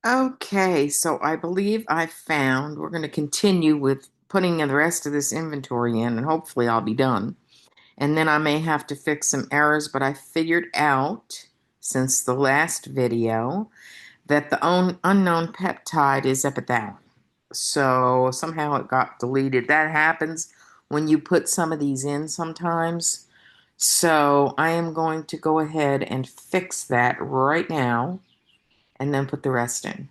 Okay, so I believe I found, we're going to continue with putting the rest of this inventory in, and hopefully I'll be done. And then I may have to fix some errors, but I figured out since the last video that the unknown peptide is epithalin. So somehow it got deleted. That happens when you put some of these in sometimes. So I am going to go ahead and fix that right now and then put the rest in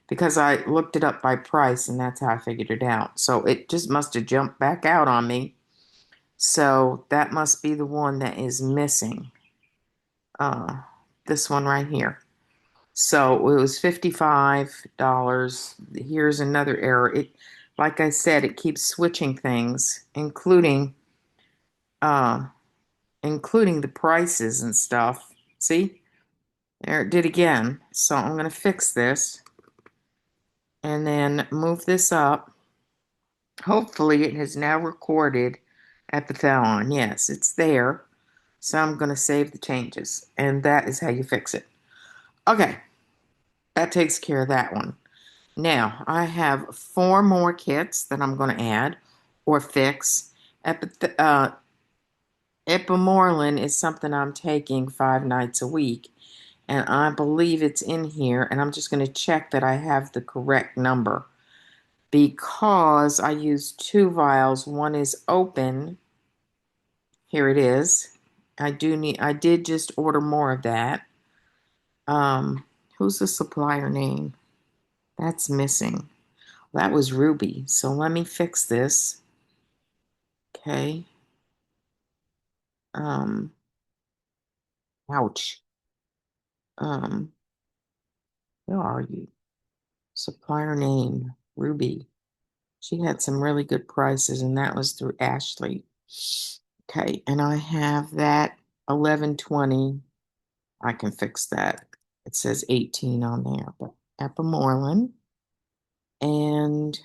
because I looked it up by price and that's how I figured it out. So it just must have jumped back out on me. So that must be the one that is missing. Uh, this one right here. So it was $55. Here's another error. It, like I said, it keeps switching things, uh, including the prices and stuff. See, there it did again. So I'm gonna fix this and then move this up. Hopefully it has now recorded epithalon. Yes, it's there. So I'm going to save the changes. And that is how you fix it. Okay, that takes care of that one. Now, I have four more kits that I'm going to add or fix. Ipamorelin is something I'm taking 5 nights a week. And I believe it's in here. And I'm just going to check that I have the correct number. Because I used two vials. One is open. Here it is. I did just order more of that. Um, who's the supplier name? That's missing. That was Ruby. So let me fix this. Okay. Um, ouch. Um, where are you? Supplier name, Ruby. She had some really good prices, and that was through Ashley. Okay, and I have that 1120. I can fix that. It says 18 on there, but Epimorelin. And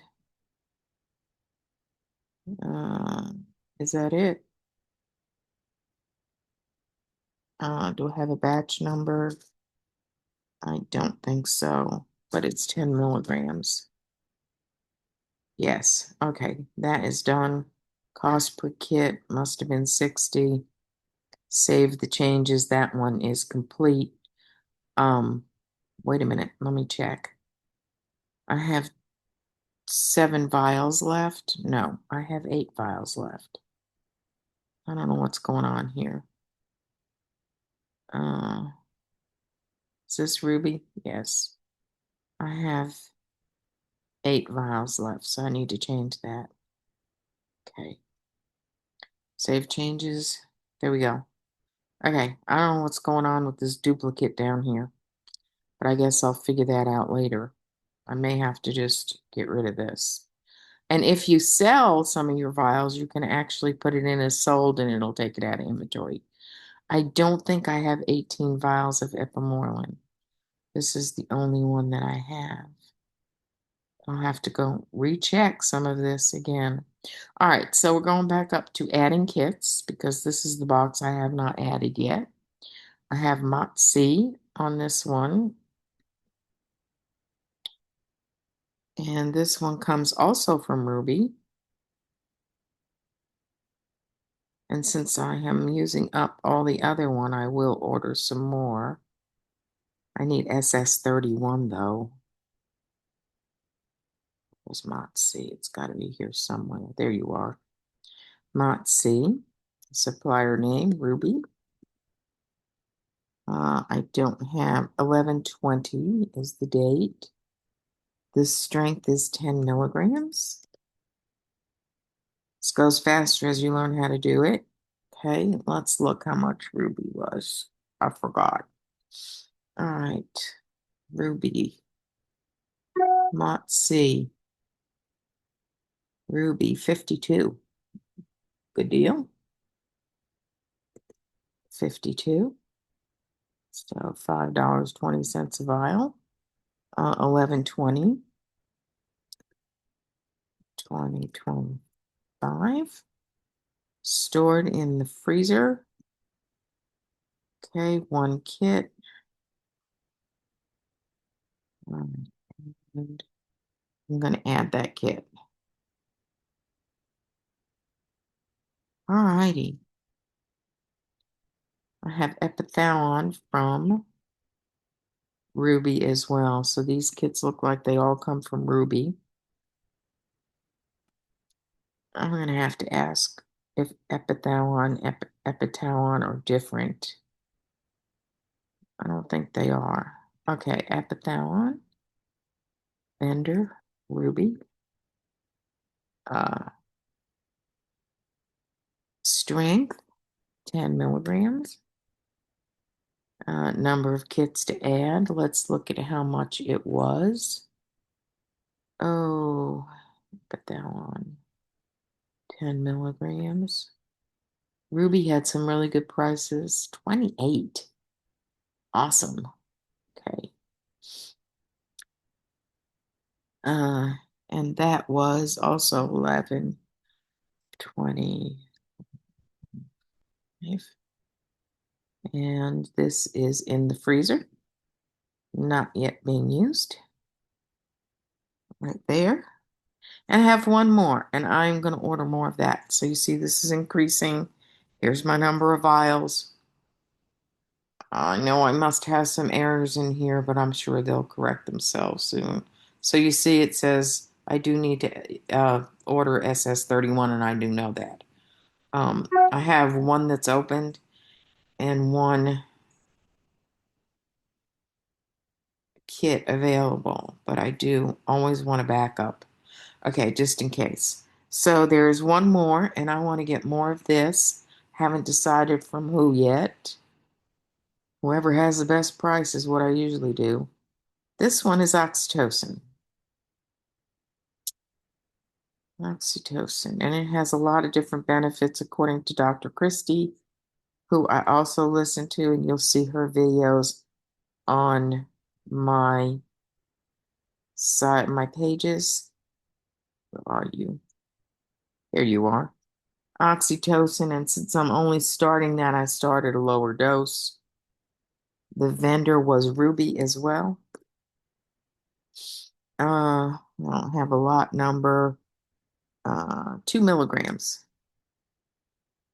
uh, is that it? Do I have a batch number? I don't think so, but it's 10 milligrams. Yes, okay, that is done. Cost per kit must have been 60. Save the changes. That one is complete. Um, wait a minute, let me check. I have 7 vials left. No, I have 8 vials left. I don't know what's going on here. Uh, is this Ruby? Yes. I have 8 vials left, so I need to change that. Okay. Save changes. There we go. Okay. I don't know what's going on with this duplicate down here, but I guess I'll figure that out later. I may have to just get rid of this. And if you sell some of your vials, you can actually put it in as sold and it'll take it out of inventory. I don't think I have 18 vials of ipamorelin. This is the only one that I have. I'll have to go recheck some of this again. All right, so we're going back up to adding kits because this is the box I have not added yet. I have Motzi on this one. And this one comes also from Ruby. And since I am using up all the other one, I will order some more. I need SS31 though. Where's Motzi? It's got to be here somewhere. There you are. Motzi. Supplier name, Ruby. I don't have 11/20 is the date. The strength is 10 milligrams. This goes faster as you learn how to do it. Okay, let's look how much Ruby was. I forgot. All right, Ruby. Motzi. Ruby, 52. Good deal. 52. So $5.20 a vial. 11/20. 2025. Stored in the freezer. Okay, one kit. And I'm going to add that kit. All righty. I have epithalon from Ruby as well. So these kits look like they all come from Ruby. I'm going to have to ask if epithalon, epitalon are different. I don't think they are. Okay, epithalon, Bender, Ruby, uh, strength, 10 milligrams. Number of kits to add. Let's look at how much it was. Oh, epithalon, 10 milligrams. Ruby had some really good prices. 28. Awesome. Okay. Uh, and that was also 11, 20. And this is in the freezer, not yet being used. Right there. And I have one more, and I'm going to order more of that. So you see, this is increasing. Here's my number of vials. I know I must have some errors in here, but I'm sure they'll correct themselves soon. So you see, it says I do need to order SS31, and I do know that. I have one that's opened and one kit available, but I do always want a backup. Okay, just in case. So there's one more, and I want to get more of this. Haven't decided from who yet. Whoever has the best price is what I usually do. This one is oxytocin. Oxytocin, and it has a lot of different benefits according to Dr. Christie, who I also listen to, and you'll see her videos on my site, my pages. Where are you? Here you are. Oxytocin, and since I'm only starting that, I started a lower dose. The vendor was Ruby as well. I don't have a lot number. 2 milligrams.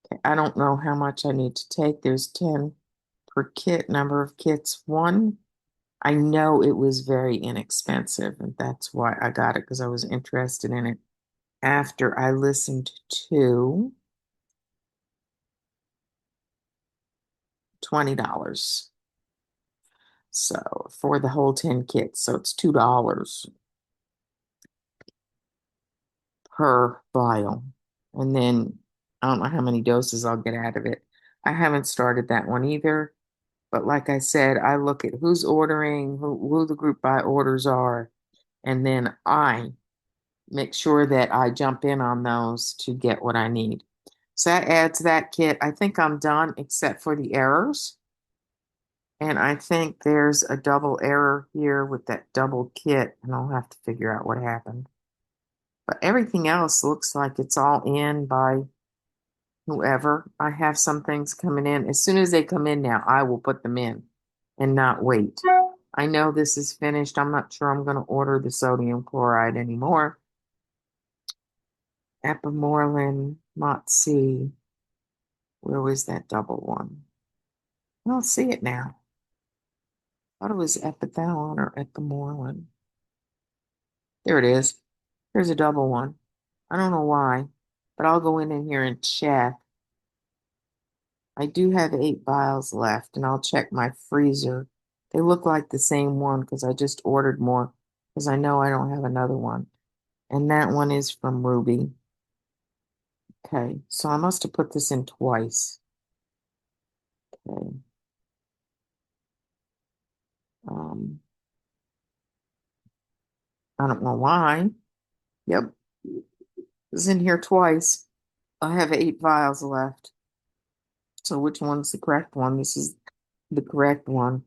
Okay, I don't know how much I need to take. There's 10 per kit. Number of kits, 1. I know it was very inexpensive, and that's why I got it, because I was interested in it after I listened to $20. So for the whole 10 kits, so it's $2 per vial. And then I don't know how many doses I'll get out of it. I haven't started that one either. But like I said, I look at who's ordering, who the group buy orders are, and then I make sure that I jump in on those to get what I need. So that adds that kit. I think I'm done except for the errors. And I think there's a double error here with that double kit, and I'll have to figure out what happened. But everything else looks like it's all in by whoever. I have some things coming in. As soon as they come in now, I will put them in and not wait. I know this is finished. I'm not sure I'm going to order the sodium chloride anymore. Epimorlin, Motzi. Where was that double one? I don't see it now. I thought it was epithalon or epimorlin. There it is. There's a double one. I don't know why, but I'll go in here and check. I do have 8 vials left, and I'll check my freezer. They look like the same one because I just ordered more because I know I don't have another one. And that one is from Ruby. Okay, so I must have put this in twice. Okay. Um, I don't know why. Yep, it's in here twice. I have 8 vials left. So which one's the correct one? This is the correct one.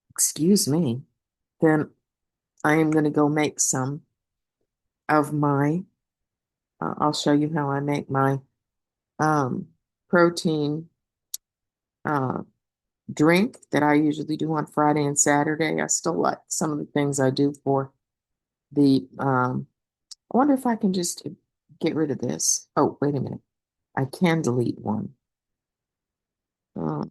Excuse me. Then I am going to go make some of my, I'll show you how I make my protein uh, drink that I usually do on Friday and Saturday. I still like some of the things I do for the, I wonder if I can just get rid of this. Oh, wait a minute. I can delete one. Uh,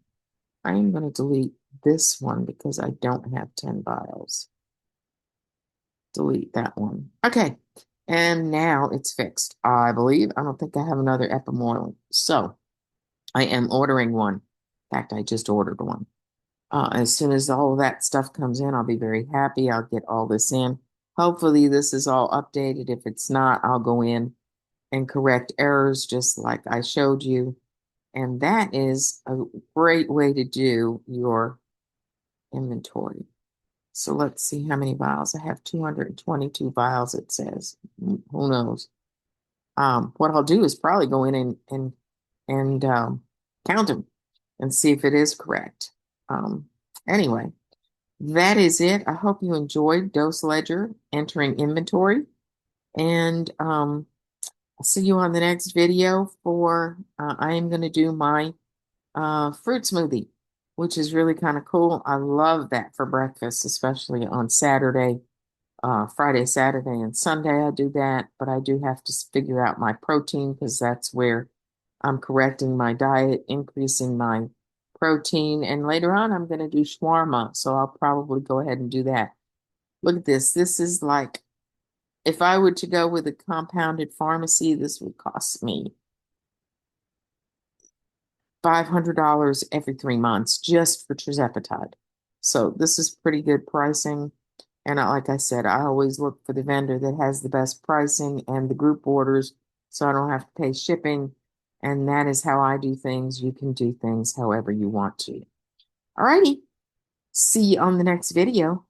I am going to delete this one because I don't have 10 vials. Delete that one. Okay. And now it's fixed, I believe. I don't think I have another Epimoil. So I am ordering one. In fact, I just ordered one. As soon as all of that stuff comes in, I'll be very happy. I'll get all this in. Hopefully, this is all updated. If it's not, I'll go in and correct errors just like I showed you. And that is a great way to do your inventory. So let's see how many vials. I have 222 vials, it says. Who knows? What I'll do is probably go in and count them and see if it is correct. Anyway, that is it. I hope you enjoyed Doseledger entering inventory, and I'll see you on the next video for I am going to do my fruit smoothie, which is really kind of cool. I love that for breakfast, especially on Saturday, Friday, Saturday, and Sunday. I do that, but I do have to figure out my protein because that's where I'm correcting my diet, increasing my protein, and later on I'm going to do shawarma, so I'll probably go ahead and do that. Look at this. This is like if I were to go with a compounded pharmacy, this would cost me $500 every 3 months just for tirzepatide. So this is pretty good pricing. And like I said, I always look for the vendor that has the best pricing and the group orders so I don't have to pay shipping. And that is how I do things. You can do things however you want to. All righty. See you on the next video.